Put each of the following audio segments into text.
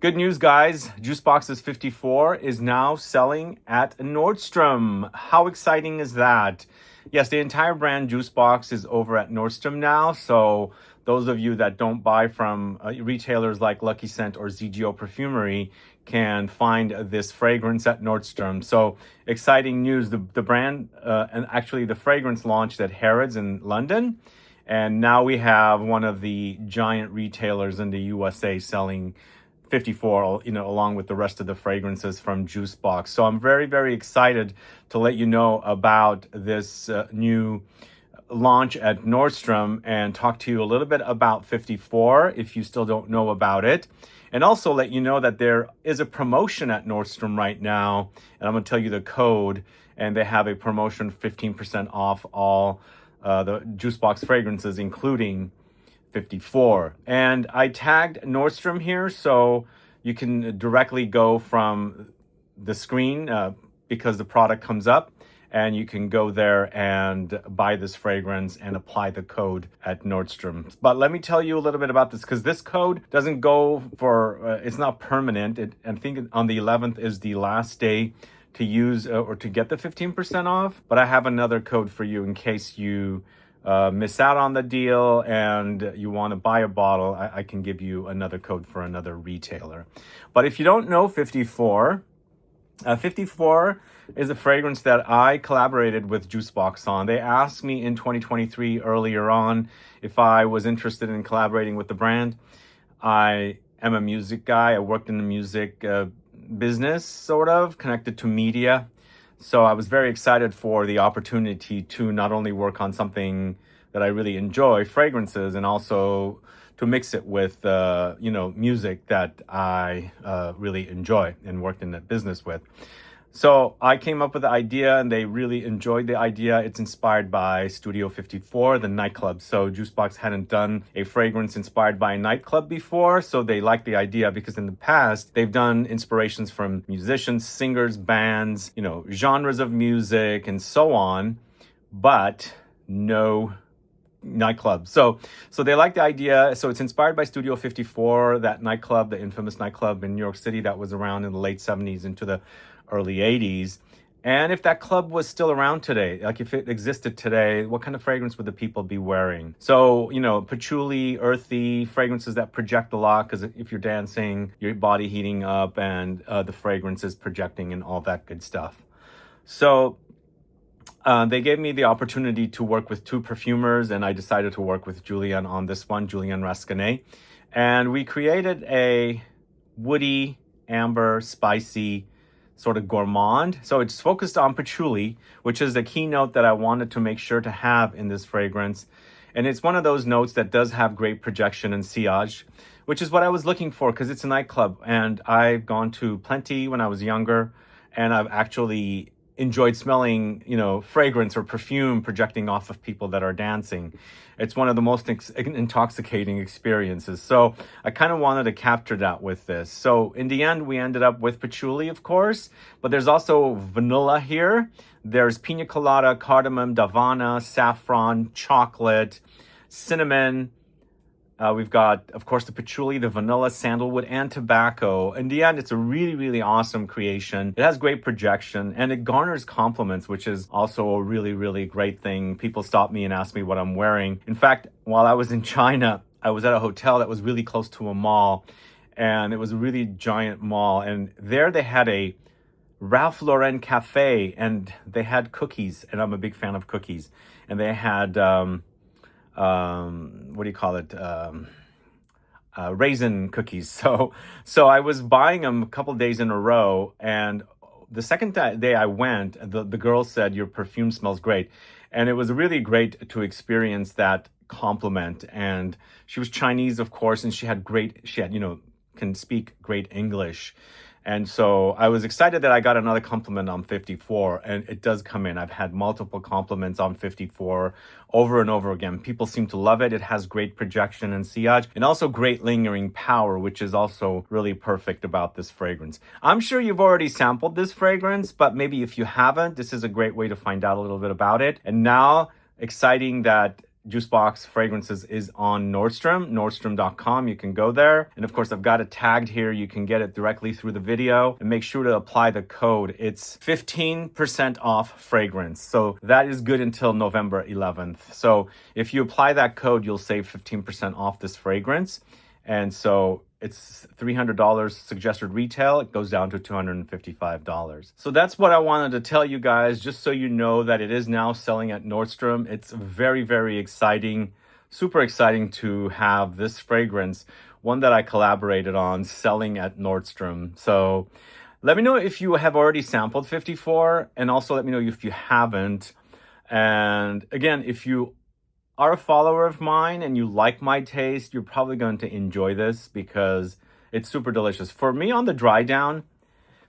Good news, guys. Juiceboxes 54 is now selling at Nordstrom. How exciting is that? Yes, the entire brand Juicebox is over at Nordstrom now. So those of you that don't buy from retailers like Lucky Scent or ZGO Perfumery can find this fragrance at Nordstrom. So exciting news. The brand and actually the fragrance launched at Harrods in London. And now we have one of the giant retailers in the USA selling 54, along with the rest of the fragrances from Juicebox. So I'm very, very excited to let you know about this new launch at Nordstrom and talk to you a little bit about 54 if you still don't know about it. And also let you know that there is a promotion at Nordstrom right now. And I'm going to tell you the code. And they have a promotion 15% off all the Juicebox fragrances, including 54. And I tagged Nordstrom here so you can directly go from the screen because the product comes up and you can go there and buy this fragrance and apply the code at Nordstrom. But let me tell you a little bit about this because this code doesn't go for, it's not permanent. I think on the 11th is the last day to use or to get the 15% off. But I have another code for you in case you miss out on the deal and you want to buy a bottle. I can give you another code for another retailer. But if you don't know 54, 54 is a fragrance that I collaborated with Juicebox on. They asked me in 2023 earlier on if I was interested in collaborating with the brand. I am a music guy. I worked in the music business, sort of connected to media. So I was very excited for the opportunity to not only work on something that I really enjoy, fragrances, and also to mix it with, music that I really enjoy and worked in that business with. So I came up with the idea and they really enjoyed the idea. It's inspired by Studio 54, the nightclub. So Juicebox hadn't done a fragrance inspired by a nightclub before. So they liked the idea because in the past, they've done inspirations from musicians, singers, bands, genres of music and so on, but no nightclub. So they like the idea. So it's inspired by Studio 54, that nightclub, the infamous nightclub in New York City that was around in the late 70s into the early 80s. And if that club was still around today, like if it existed today, what kind of fragrance would the people be wearing? So, patchouli, earthy fragrances that project a lot, because if you're dancing, your body heating up and the fragrance is projecting and all that good stuff. So they gave me the opportunity to work with two perfumers, and I decided to work with Julien on this one, Julien Rasquinet. And we created a woody, amber, spicy, sort of gourmand. So it's focused on patchouli, which is the keynote that I wanted to make sure to have in this fragrance. And it's one of those notes that does have great projection and sillage, which is what I was looking for because it's a nightclub. And I've gone to plenty when I was younger, and I've actually enjoyed smelling, fragrance or perfume projecting off of people that are dancing. It's one of the most intoxicating experiences. So I kind of wanted to capture that with this. So in the end, we ended up with patchouli, of course, but there's also vanilla here. There's pina colada, cardamom, davana, saffron, chocolate, cinnamon. We've got, of course, the patchouli, the vanilla, sandalwood, and tobacco. In the end, it's a really, really awesome creation. It has great projection, and it garners compliments, which is also a really, really great thing. People stop me and ask me what I'm wearing. In fact, while I was in China, I was at a hotel that was really close to a mall, and it was a really giant mall. And there they had a Ralph Lauren cafe, and they had cookies, and I'm a big fan of cookies. And they had raisin cookies. So I was buying them a couple days in a row, and the second day I went, the girl said, "Your perfume smells great." And it was really great to experience that compliment. And she was Chinese, of course, and she can speak great English. And so I was excited that I got another compliment on 54, and it does come in. I've had multiple compliments on 54 over and over again. People seem to love it. It has great projection and sillage, and also great lingering power, which is also really perfect about this fragrance. I'm sure you've already sampled this fragrance, but maybe if you haven't, this is a great way to find out a little bit about it. And now, exciting that Jusbox fragrances is on Nordstrom, nordstrom.com. You can go there. And of course, I've got it tagged here. You can get it directly through the video, and make sure to apply the code. It's 15% off fragrance. So that is good until November 11th. So if you apply that code, you'll save 15% off this fragrance. And so it's $300 suggested retail. It goes down to $255. So that's what I wanted to tell you guys, just so you know that it is now selling at Nordstrom. It's very, very exciting, super exciting to have this fragrance, one that I collaborated on, selling at Nordstrom. So let me know if you have already sampled 54, and also let me know if you haven't. And again, if you are a follower of mine and you like my taste, you're probably going to enjoy this because it's super delicious. For me, on the dry down,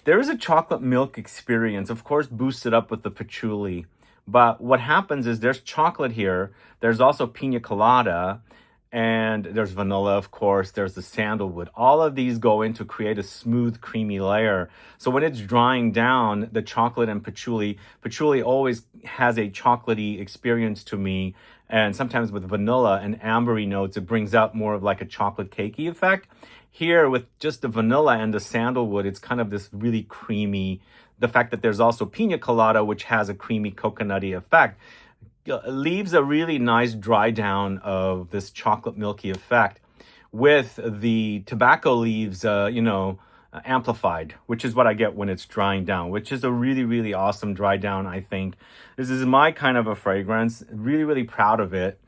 there is a chocolate milk experience, of course, boosted up with the patchouli. But what happens is there's chocolate here. There's also pina colada, and there's vanilla, of course. There's the sandalwood. All of these go in to create a smooth, creamy layer. So when it's drying down, the chocolate and patchouli always has a chocolatey experience to me. And sometimes with vanilla and ambery notes, it brings out more of like a chocolate cakey effect. Here with just the vanilla and the sandalwood, it's kind of this really creamy. The fact that there's also pina colada, which has a creamy coconutty effect, leaves a really nice dry down of this chocolate milky effect with the tobacco leaves, amplified, which is what I get when it's drying down, which is a really, really awesome dry down, I think. This is my kind of a fragrance. Really, really proud of it.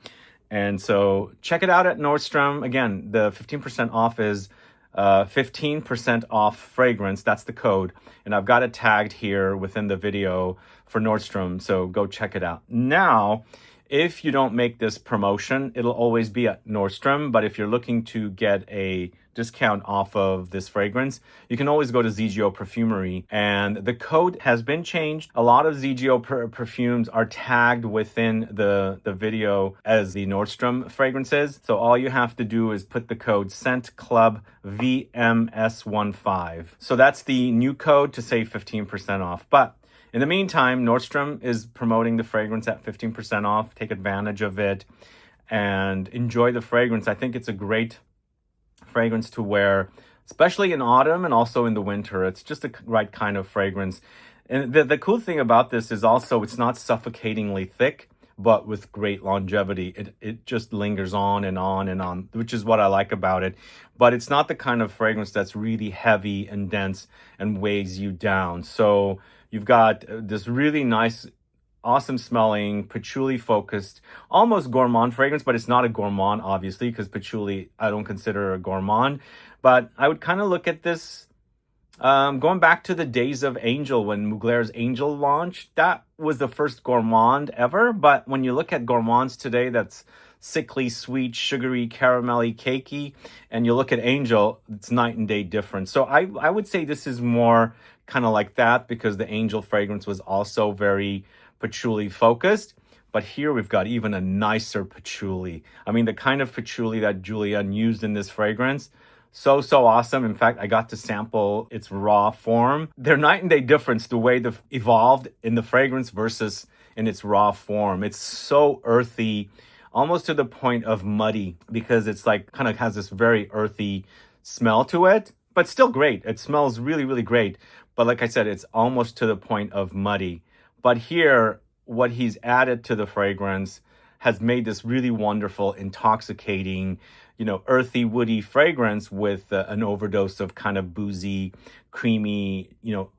And so check it out at Nordstrom. Again, the 15% off is 15% off fragrance. That's the code. And I've got it tagged here within the video for Nordstrom. So go check it out. Now, if you don't make this promotion, it'll always be at Nordstrom. But if you're looking to get a discount off of this fragrance, you can always go to ZGO Perfumery, and the code has been changed. A lot of ZGO perfumes are tagged within the video as the Nordstrom fragrances. So all you have to do is put the code ScentClub-VMS15. So that's the new code to save 15% off. But in the meantime, Nordstrom is promoting the fragrance at 15% off. Take advantage of it and enjoy the fragrance. I think it's a great fragrance to wear, especially in autumn and also in the winter. It's just the right kind of fragrance. And the cool thing about this is also it's not suffocatingly thick, but with great longevity. It just lingers on and on and on, which is what I like about it. But it's not the kind of fragrance that's really heavy and dense and weighs you down. So you've got this really nice, awesome smelling, patchouli focused, almost gourmand fragrance, but it's not a gourmand, obviously, because patchouli I don't consider a gourmand. But I would kind of look at this going back to the days of Angel, when Mugler's Angel launched. That was the first gourmand ever. But when you look at gourmands today, that's sickly sweet, sugary, caramelly, cakey, and you look at Angel, it's night and day difference. So I would say this is more kind of like that, because the Angel fragrance was also very patchouli focused. But here we've got even a nicer patchouli. I mean, the kind of patchouli that Julien used in this fragrance, so awesome. In fact, I got to sample its raw form. They're night and day difference, the way they've evolved in the fragrance versus in its raw form. It's so earthy, almost to the point of muddy, because it's like kind of has this very earthy smell to it, but still great. It smells really, really great. But like I said, it's almost to the point of muddy. But here, what he's added to the fragrance has made this really wonderful, intoxicating, earthy, woody fragrance with an overdose of kind of boozy, creamy,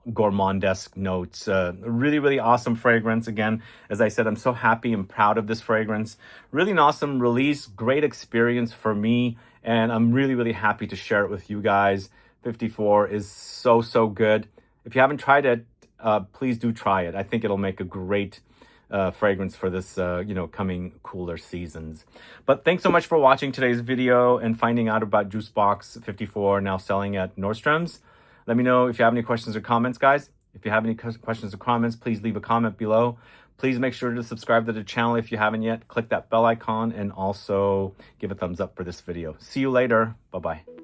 gourmandesque notes. Really, really awesome fragrance. Again, as I said, I'm so happy and proud of this fragrance. Really an awesome release, great experience for me, and I'm really, really happy to share it with you guys. 54 is so good. If you haven't tried it, please do try it. I think it'll make a great fragrance for this, coming cooler seasons. But thanks so much for watching today's video and finding out about Jusbox 54 now selling at Nordstrom's. Let me know if you have any questions or comments, guys. If you have any questions or comments, please leave a comment below. Please make sure to subscribe to the channel if you haven't yet. Click that bell icon and also give a thumbs up for this video. See you later. Bye-bye.